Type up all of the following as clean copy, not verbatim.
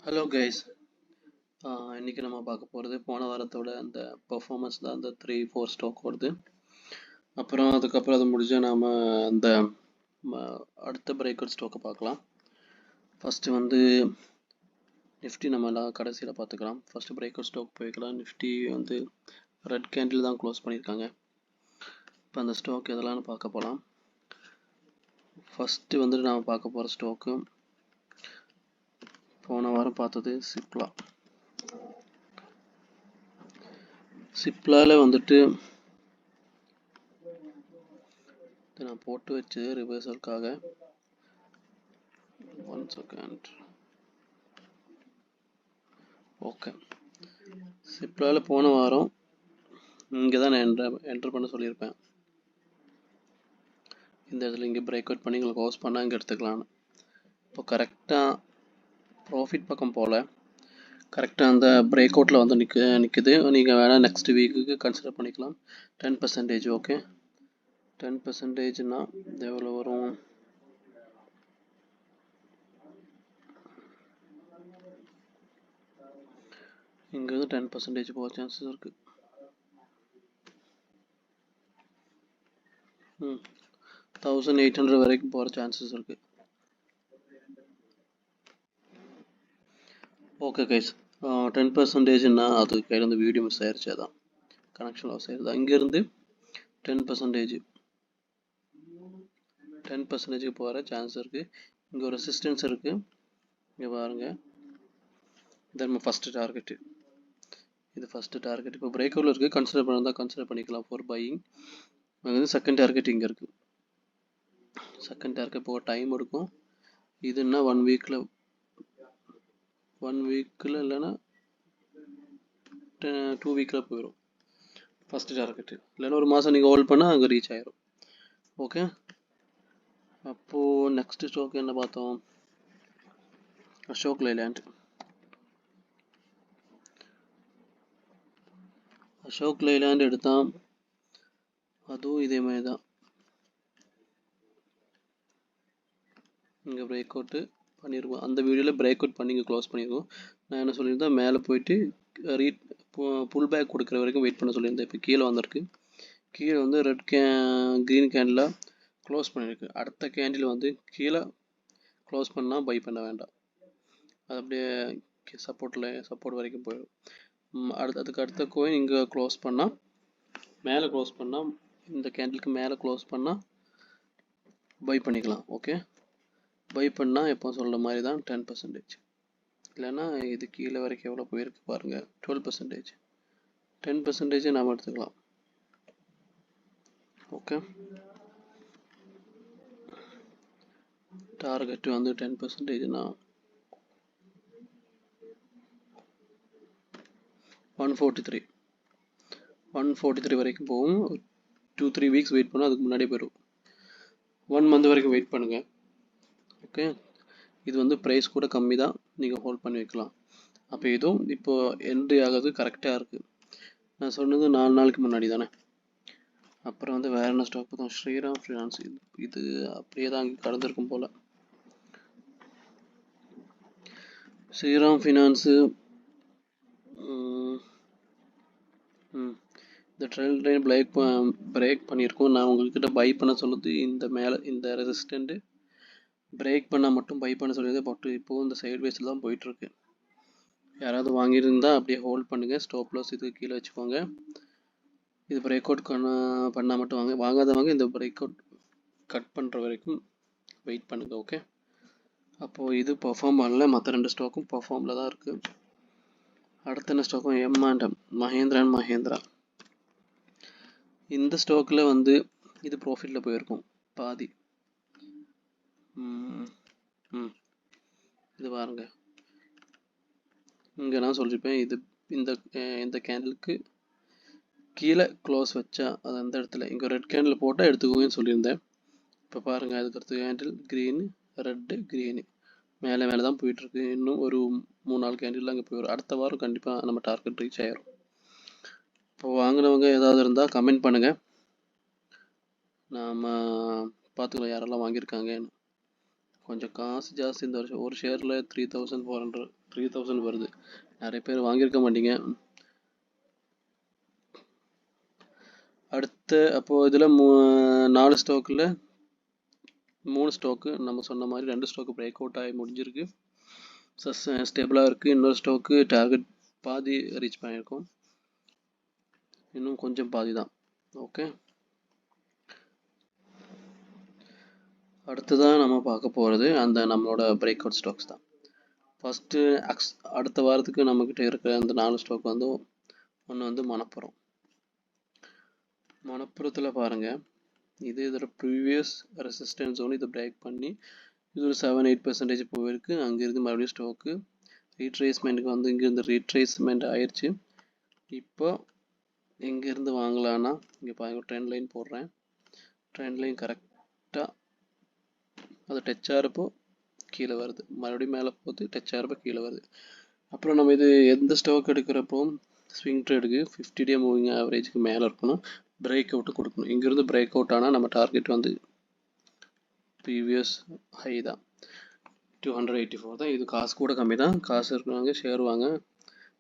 Hello guys. இன்னைக்கு நம்ம பார்க்க போகிறது போன வாரத்தோட அந்த பர்ஃபார்மன்ஸ் தான் அந்த 3-4 ஸ்டாக் வருது. அதுக்கப்புறம் அது முடிஞ்சு நாம் அந்த அடுத்த பிரேக் அவுட் ஸ்டாக்கை பார்க்கலாம். ஃபஸ்ட்டு வந்து நிஃப்டி நம்ம கடைசியில் பார்த்துக்கலாம். ஃபஸ்ட்டு பிரேக் அவுட் ஸ்டாக் போய்க்கலாம். நிஃப்டி வந்து ரெட் கேண்டில் தான் க்ளோஸ் பண்ணியிருக்காங்க. இப்போ அந்த ஸ்டாக் எதெல்லாம் பார்க்க போகலாம். ஃபஸ்ட்டு வந்து நாம் பார்க்க போகிற ஸ்டாக்கு போன வாரம் பார்த்தது சிப்லாவில் வந்துட்டு நான் போட்டு வச்சு ரிவர்சலுக்காக 1 செகண்ட். ஓகே, சிப்லாவில் போன வாரம் இங்கே தான் நான் என்ட்ரு பண்ண சொல்லியிருப்பேன். இந்த இடத்துல இங்கே பிரேக் அவுட் பண்ணி உங்களுக்கு க்ளோஸ் பண்ணால் இங்கே எடுத்துக்கலான்னு. இப்போ கரெக்டாக ப்ராஃபிட் பக்கம் போல் கரெக்டாக அந்த பிரேக் அவுட்டில் வந்து நிற்குது. நீங்கள் வேணால் நெக்ஸ்ட் வீக்குக்கு கன்சிடர் பண்ணிக்கலாம். 10%. ஓகே, 10%னா எவ்வளோ வரும்? இங்கே வந்து 10% போக சான்சஸ் இருக்குது. 1800 வரைக்கும் போகிற சான்சஸ் இருக்குது. ஓகே கைஸ், 10%ன்னா அது கையில் வந்து வீடியோ மிஸ் ஆயிடுச்சு. அதான் கனெக்ஷன் லாஸ் ஆயிடுது. இங்கேருந்து 10%க்கு போகிற சான்ஸ் இருக்குது. இங்கே ஒரு ரெசிஸ்டன்ஸ் இருக்குது. இங்கே பாருங்கள், இது நம்ம ஃபஸ்ட்டு டார்கெட்டு. இது ஃபஸ்ட்டு டார்கெட். இப்போ பிரேக் அவுட்டில் இருக்குது. கன்சிடர் பண்ணால் கன்சிடர் பண்ணிக்கலாம் ஃபார் பையிங். அங்கே வந்து செகண்ட் டார்கெட் இங்கே இருக்குது. செகண்ட் டார்கெட் போக டைம் எடுக்கும். இதுன்னா 1 வீக்கில் இல்லைன்னா 2 வீக்கில் போயிடும் ஃபஸ்ட்டு டார்கெட்டு. இல்லைன்னா ஒரு மாதம் நீங்கள் ஹோல்ட் பண்ணால் அங்கே ரீச் ஆயிரும். ஓகே, அப்போது நெக்ஸ்ட் ஸ்டாக் என்ன பார்த்தோம்? அசோக் லைலாண்ட். அசோக் லைலாண்ட் எடுத்தான், அதுவும் இதே மாதிரி தான். இங்கே பிரேக் அவுட்டு பண்ணியிருக்கோம். அந்த வீடியோவில் பிரேக் அவுட் பண்ணி இங்கே க்ளோஸ் பண்ணியிருக்கோம். நான் என்ன சொல்லியிருந்தேன், மேலே போயிட்டு புல் பேக் கொடுக்குற வரைக்கும் வெயிட் பண்ண சொல்லியிருந்தேன். இப்போ கீழே வந்திருக்கு. கீழே வந்து க்ரீன் கேண்டில் க்ளோஸ் பண்ணியிருக்கு. அடுத்த கேண்டில் வந்து கீழே க்ளோஸ் பண்ணால் பை பண்ண வேண்டாம். அது அப்படியே சப்போர்ட் வரைக்கும் போயிடும். அதுக்கு அடுத்த கோயின் இங்கே க்ளோஸ் பண்ணால், மேலே க்ளோஸ் பண்ணால், இந்த கேண்டிலுக்கு மேலே க்ளோஸ் பண்ணால் பை பண்ணிக்கலாம். ஓகே, பை பண்ணால் எப்போ சொல்கிற மாதிரி தான் 10%. இல்லைன்னா இது கீழே வரைக்கும் எவ்வளோ போயிருக்கு பாருங்கள், 12%. 10% நாம் எடுத்துக்கலாம். ஓகே, டார்கெட் வந்து 10%னா 143 வரைக்கும் போகும். 2-3 வீக்ஸ் வெயிட் பண்ணால் அதுக்கு முன்னாடியே போயிடும். 1 மந்த் வரைக்கும் வெயிட் பண்ணுங்கள். ஓகே, இது வந்து ப்ரைஸ் கூட கம்மி தான், நீங்கள் ஹோல்ட் பண்ணி வைக்கலாம். அப்போ இதுவும் இப்போது என்ட்ரி ஆகிறது கரெக்டாக இருக்குது. நான் சொன்னது 4 நாளுக்கு முன்னாடி தானே. அப்புறம் வந்து வேறு என்ன ஸ்டாக் பார்த்தோம்? ஸ்ரீராம் ஃபினான்ஸ். இது அப்படியே தான் அங்கே கடந்திருக்கும் போல். ஸ்ரீராம் ஃபினான்ஸு இந்த ட்ரெயில் லைன் பிரேக் பண்ணியிருக்கோம். நான் உங்கள்கிட்ட பை பண்ண சொல்லுது இந்த ரெசிஸ்டண்ட்டு பிரேக் பண்ணால் மட்டும் பை பண்ண சொல்லியது. பட் இப்போது இந்த சைட் வேஸில் தான் போயிட்டுருக்கு. யாராவது வாங்கியிருந்தால் அப்படியே ஹோல்ட் பண்ணுங்கள். ஸ்டாப் லாஸ் இதுக்கு கீழே வச்சுக்கோங்க. இது பிரேக் அவுட் பண்ணால் மட்டும் வாங்காதவங்க இந்த பிரேக் அவுட் கட் பண்ணுற வரைக்கும் வெயிட் பண்ணுங்கள். ஓகே, அப்போது இது பர்ஃபார்ம் பண்ணல. மற்ற 2 ஸ்டாக்கும் பர்ஃபார்மில் தான் இருக்குது. அடுத்த என்ன ஸ்டாக்கும்? M&M, Mahindra and Mahindra. இந்த ஸ்டாக்கில் வந்து இது ப்ராஃபிட்டில் போயிருக்கும் பாதி. இது பாருங்க, இங்கே நான் சொல்லியிருப்பேன், இது இந்த கேண்டிலுக்கு கீழே க்ளோஸ் வச்சா அது அந்த இடத்துல இங்கே ரெட் கேண்டில் போட்டால் எடுத்துக்கோங்கன்னு சொல்லியிருந்தேன். இப்போ பாருங்கள், அதுக்கு அடுத்த கேண்டில் க்ரீனு, ரெட்டு, க்ரீனு மேலே தான் போயிட்டுருக்கு. இன்னும் ஒரு 3-4 கேண்டில் அங்கே போயிடும். அடுத்த வாரம் கண்டிப்பாக நம்ம டார்கெட் ரீச் ஆயிரும். இப்போ வாங்கினவங்க ஏதாவது இருந்தால் கமெண்ட் பண்ணுங்கள், நாம் பார்த்துக்கலாம் யாரெல்லாம் வாங்கியிருக்காங்கன்னு. கொஞ்சம் காசு ஜாஸ்தி இந்த வருஷம். ஒரு ஷேரில் 3,000 வருது. நிறைய பேர் வாங்கியிருக்க மாட்டீங்க. அடுத்து அப்போது இதில் 4 ஸ்டாக்கில் 3 ஸ்டாக்கு நம்ம சொன்ன மாதிரி 2 ஸ்டாக்கு பிரேக் அவுட் ஆகி முடிஞ்சிருக்கு, ஸ்டேபிளாக இருக்குது. இன்னொரு ஸ்டாக்கு டார்கெட் பாதி ரீச் பண்ணியிருக்கோம், இன்னும் கொஞ்சம் பாதி தான். ஓகே, அடுத்ததான் நம்ம பார்க்க போகிறது அந்த நம்மளோட பிரேக் அவுட் ஸ்டாக்ஸ் தான். ஃபஸ்ட்டு அடுத்த வாரத்துக்கு நம்மக்கிட்ட இருக்கிற அந்த 4 ஸ்டாக் வந்து ஒன்று வந்து மணப்புறத்தில் பாருங்கள், இது இதோட ப்ரீவியஸ் ரெசிஸ்டன்ஸ் ஜோன் இதை பிரேக் பண்ணி இது ஒரு 7-8% போயிருக்கு. அங்கேருந்து மறுபடியும் ஸ்டாக்கு ரீட்ரேஸ்மெண்ட்டுக்கு வந்து இங்கேருந்து ரீட்ரேஸ்மெண்ட் ஆயிடுச்சு. இப்போ எங்கேருந்து வாங்கலான்னா இங்கே பாருங்கள், ட்ரெண்ட் லைன் போடுறேன். ட்ரெண்ட் லைன் கரெக்டாக அது டச் ஆகிறப்போ கீழே வருது, மறுபடியும் மேலே போகுது, டச் ஆகிறப்போ கீழே வருது. அப்புறம் நம்ம இது எந்த ஸ்டாக் எடுக்கிறப்போ ஸ்விங் ட்ரேடுக்கு 50 டே மூவிங் ஆவரேஜுக்கு மேலே இருக்கணும், பிரேக் அவுட்டு கொடுக்கணும். இங்கேருந்து பிரேக் அவுட் ஆனால் நம்ம டார்கெட் வந்து ப்ரீவியஸ் ஹை தான் 284 தான். இது காசு கூட கம்மி தான். காசு இருக்கிறவங்க ஷேர் வாங்க,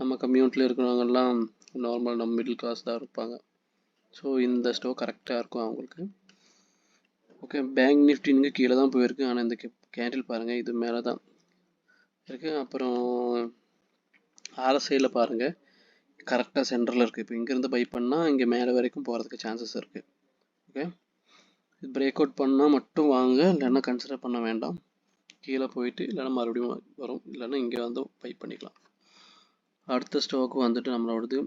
நம்ம கம்யூனிட்டியில் இருக்கிறவங்கெல்லாம் நார்மல் நம்ம மிடில் கிளாஸ் தான் இருப்பாங்க. ஸோ இந்த ஸ்டாக் கரெக்டாக இருக்கும் அவங்களுக்கு. ஓகே, பேங்க் நிஃப்டி இங்கே கீழே தான் போயிருக்கு, ஆனால் இந்த கேண்டில் பாருங்கள் இது மேலே தான் இருக்குது. அப்புறம் RSIயில் பாருங்கள் கரெக்டாக சென்டரில் இருக்குது. இப்போ இங்கேருந்து பை பண்ணால் இங்கே மேலே வரைக்கும் போகிறதுக்கு சான்சஸ் இருக்குது. ஓகே, இது பிரேக் அவுட் பண்ணால் மட்டும் வாங்க, இல்லைன்னா கன்சிடர் பண்ண வேண்டாம். கீழே போயிட்டு இல்லைன்னா மறுபடியும் வரும், இல்லைன்னா இங்கே வந்து பை பண்ணிக்கலாம். அடுத்த ஸ்டாக்கு வந்துட்டு நம்மளோடது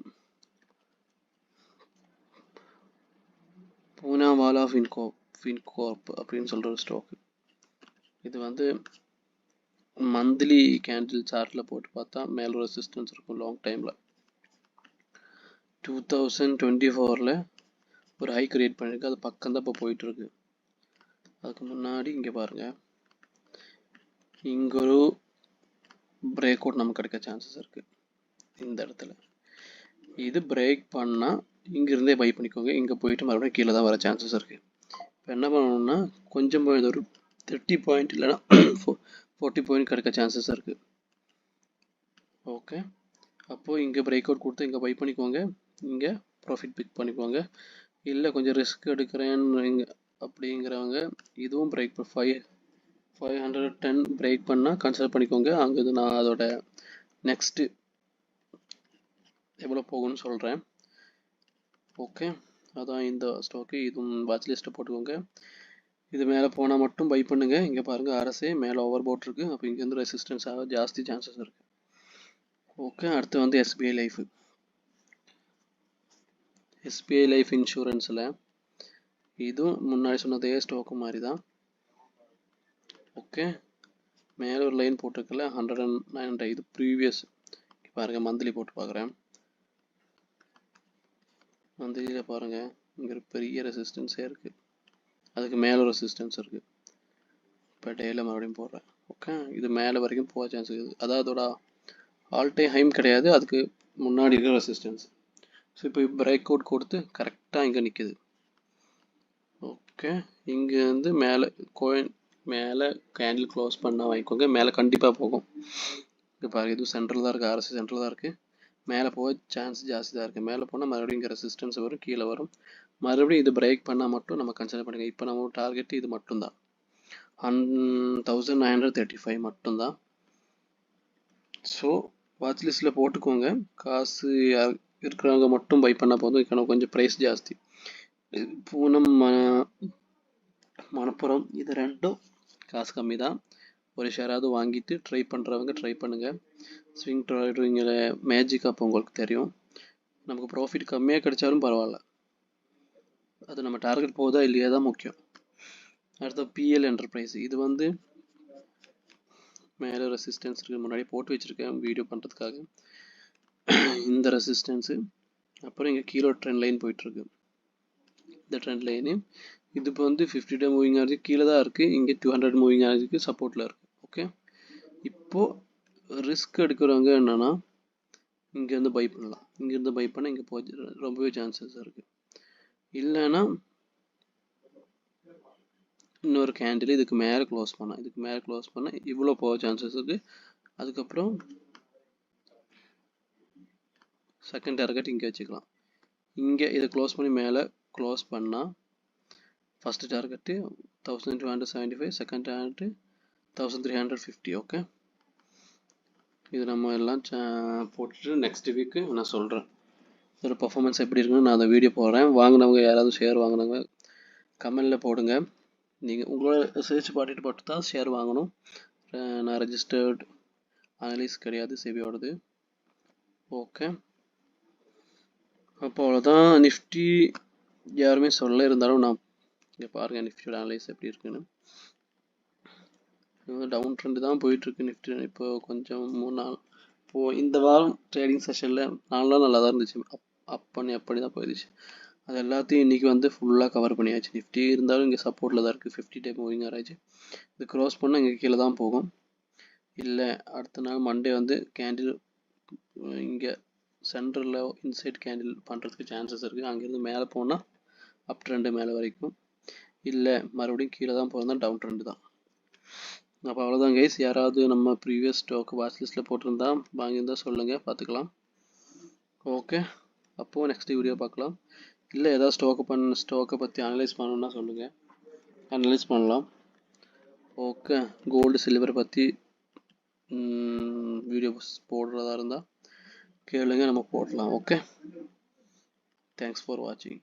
பூனாவாலா ஃபின்கோர்ப் அப்படின்னு சொல்கிற ஒரு ஸ்டாக்கு. இது வந்து மந்த்லி கேண்டில் சார்ட்டில் போட்டு பார்த்தா மேலே ரெசிஸ்டன்ஸ் இருக்கும் லாங் டைமில். 2024 ஒரு ஹை கிரியேட் பண்ணியிருக்கு, அது பக்கம் தான் இப்போ போயிட்டுருக்கு. அதுக்கு முன்னாடி இங்கே பாருங்கள், இங்கே ஒரு பிரேக் அவுட் நமக்கு கிடைக்க சான்சஸ் இருக்குது. இந்த இடத்துல இது பிரேக் பண்ணால் இங்கேருந்தே பை பண்ணிக்கோங்க, இங்கே போயிட்டு மறுபடியும் கீழே தான் வர சான்சஸ் இருக்குது. இப்போ என்ன பண்ணணும்னா கொஞ்சம் ஒரு 30 பாயிண்ட் இல்லைன்னா 40 பாயிண்ட் கிடைக்க சான்சஸ் இருக்குது. ஓகே, அப்போது இங்கே பிரேக் அவுட் கொடுத்து இங்கே பை பண்ணிக்கோங்க, இங்கே ப்ராஃபிட் பிக் பண்ணிக்கோங்க. இல்லை கொஞ்சம் ரிஸ்க் எடுக்கிறேன்னு அப்படிங்கிறவங்க இதுவும் பிரேக் 510 பிரேக் பண்ணால் கன்சிடர் பண்ணிக்கோங்க. அங்கே நான் அதோட நெக்ஸ்ட்டு எவ்வளோ போகும்னு சொல்கிறேன். ஓகே, அதான் இந்த ஸ்டாக்கு, இதுவும் வாட்ச் லிஸ்ட்டை போட்டுக்கோங்க. இது மேலே போனால் மட்டும் பை பண்ணுங்கள். இங்கே பாருங்கள் RSI மேலே ஓவர் போட்டிருக்கு, அப்போ இங்கேருந்து ரெசிஸ்டன்ஸ் ஆக ஜாஸ்தி சான்சஸ் இருக்குது. ஓகே, அடுத்து வந்து SBI லைஃப் இன்சூரன்ஸில் இதுவும் முன்னாடி சொன்னதே ஸ்டாக்கு மாதிரி தான். ஓகே, மேலே ஒரு லைன் போட்டிருக்கல 109, இது ப்ரீவியஸ். பாருங்கள் மந்த்லி போட்டு பார்க்குறேன். மந்த்லியில் பாருங்கள் இங்கே பெரிய ரெசிஸ்டன்ஸே இருக்குது, அதுக்கு மேலே ஒரு ரெசிஸ்டன்ஸ் இருக்குது. இப்போ டேயில் மறுபடியும் போடுறேன். ஓகே, இது மேலே வரைக்கும் போக சான்ஸ் இருக்குது, அதாவது அதோட ஆல் டைம் ஹைம் கிடையாது, அதுக்கு முன்னாடி இருக்கிற ரெசிஸ்டன்ஸ். ஸோ இப்போ பிரேக் அவுட் கொடுத்து கரெக்டாக இங்கே நிற்குது. ஓகே, இங்கே வந்து மேலே கேண்டில் க்ளோஸ் பண்ணால் வாங்கிக்கோங்க, மேலே கண்டிப்பாக போகும். இப்போ பாருங்கள் இது சென்ட்ரல் தான் இருக்குது, RSI சென்ட்ரல் தான் இருக்குது, மேலே போக சான்ஸ் ஜாஸ்தி தான் இருக்குது. மேலே போனால் மறுபடியும் இங்கே ரெசிஸ்டன்ஸ் வரும், கீழே வரும், மறுபடியும் இது பிரேக் பண்ணால் மட்டும் நம்ம கன்சிடர் பண்ணுங்கள். இப்போ நம்ம டார்கெட் இது மட்டும்தான் 1935 மட்டும்தான். ஸோ வாட்ச் லிஸ்ட்டில் போட்டுக்கோங்க, காசு இருக்கிறவங்க மட்டும் பை பண்ணால் போதும். இப்போ கொஞ்சம் ப்ரைஸ் ஜாஸ்தி. பூனம் மணப்புறம் இது ரெண்டும் காசு கம்மி தான். ஒரு ஷேராவது வாங்கிட்டு ட்ரை பண்ணுறவங்க ட்ரை பண்ணுங்கள். ஸ்விங் ட்ரேடிங்கில் மேஜிக் அப்போ உங்களுக்கு தெரியும். நமக்கு ப்ராஃபிட் கம்மியாக கிடைச்சாலும் பரவாயில்ல, அது நம்ம டார்கெட் போகுதா இல்லையா தான் முக்கியம். அடுத்த PL என்டர்பிரைஸ், இது வந்து மேலே ரெசிஸ்டன்ஸ் இருக்குது, முன்னாடி போட்டு வச்சுருக்கேன் வீடியோ பண்ணுறதுக்காக. இந்த ரெசிஸ்டன்ஸு, அப்புறம் இங்கே கீழே ட்ரெண்ட் லைன் போயிட்டுருக்கு. இந்த ட்ரெண்ட் லைனு இது இப்போ வந்து 50 டே மூவிங் ஆகுது, கீழே தான் இருக்குது, இங்கே 200 மூவிங் ஆகுதுக்கு சப்போர்ட்டில் இருக்குது. ஓகே, இப்போது ரிஸ்க் எடுக்கிறவங்க என்னென்னா இங்கேருந்து பை பண்ணலாம், இங்கேருந்து பை பண்ணால் இங்கே போய் ரொம்பவே சான்சஸ் இருக்குது. இல்லைன்னா இன்னொரு கேண்டில் இதுக்கு மேலே க்ளோஸ் பண்ணால் இவ்வளோ போக சான்சஸ் இருக்குது. அதுக்கப்புறம் செகண்ட் டார்கெட் இங்கே வச்சுக்கலாம். இங்கே இதை க்ளோஸ் பண்ணி மேலே க்ளோஸ் பண்ணால் first target 1275, second target 1350. Okay, இது நம்ம எல்லாம் போட்டுட்டு நெக்ஸ்ட் வீக்கு நான் சொல்கிறேன் இதோட பர்ஃபார்மன்ஸ் எப்படி இருக்குன்னு. நான் அந்த வீடியோ போடுறேன். வாங்கினவங்க யாராவது ஷேர் வாங்கினவங்க கமெண்டில் போடுங்க. நீங்கள் உங்களோட ரிசர்ச் பார்த்துட்டு தான் ஷேர் வாங்கணும். நான் ரெஜிஸ்டர்ட் அனலிஸ்ட் கிடையாது, செபியோடது. ஓகே, அப்போ அவ்வளோதான். நிஃப்டி யாருமே சொல்ல இருந்தாலும் நான் இங்கே பாருங்கள் நிஃப்டியோட அனலைஸ் எப்படி இருக்குன்னு. டவுன் ட்ரெண்டு தான் போயிட்டுருக்கு நிஃப்டி. இப்போ கொஞ்சம் 3 நாள் இந்த வாரம் ட்ரேடிங் செஷனில் 4 நாள் நல்லா தான் இருந்துச்சு. அப்படி தான் போயிடுச்சு. அது எல்லாத்தையும் இன்றைக்கி வந்து ஃபுல்லாக கவர் பண்ணியாச்சு. நிஃப்டி இருந்தாலும் இங்கே சப்போர்ட்டில் தான் இருக்குது. 50 டே மூவிங் ஆராய்ச்சி இது க்ராஸ் பண்ணால் இங்கே கீழே தான் போகும். இல்லை அடுத்த நாள் மண்டே வந்து கேண்டில் இங்கே சென்டரில் இன்சைட் கேண்டில் பண்ணுறதுக்கு சான்சஸ் இருக்குது. அங்கேருந்து மேலே போனால் அப் ட்ரெண்டு மேலே வரைக்கும், இல்லை மறுபடியும் கீழே தான் போகிறதா டவுன் ட்ரெண்டு தான். அப்போ அவ்வளோதான் கைஸ். யாராவது நம்ம ப்ரீவியஸ் ஸ்டாக் வாட்ச் லிஸ்ட்டில் போட்டிருந்தா வாங்கியிருந்தால் சொல்லுங்கள், பார்த்துக்கலாம். ஓகே, அப்போது நெக்ஸ்ட் வீடியோ பார்க்கலாம். இல்லை ஏதாவது ஸ்டாக்கை பற்றி அனலைஸ் பண்ணணுன்னா சொல்லுங்கள், அனலைஸ் பண்ணலாம். ஓகே, கோல்டு சில்வர் பற்றி வீடியோஸ் போடுறதா இருந்தால் கேளுங்க, நம்ம போடலாம். ஓகே, தேங்க்ஸ் ஃபார் வாட்சிங்.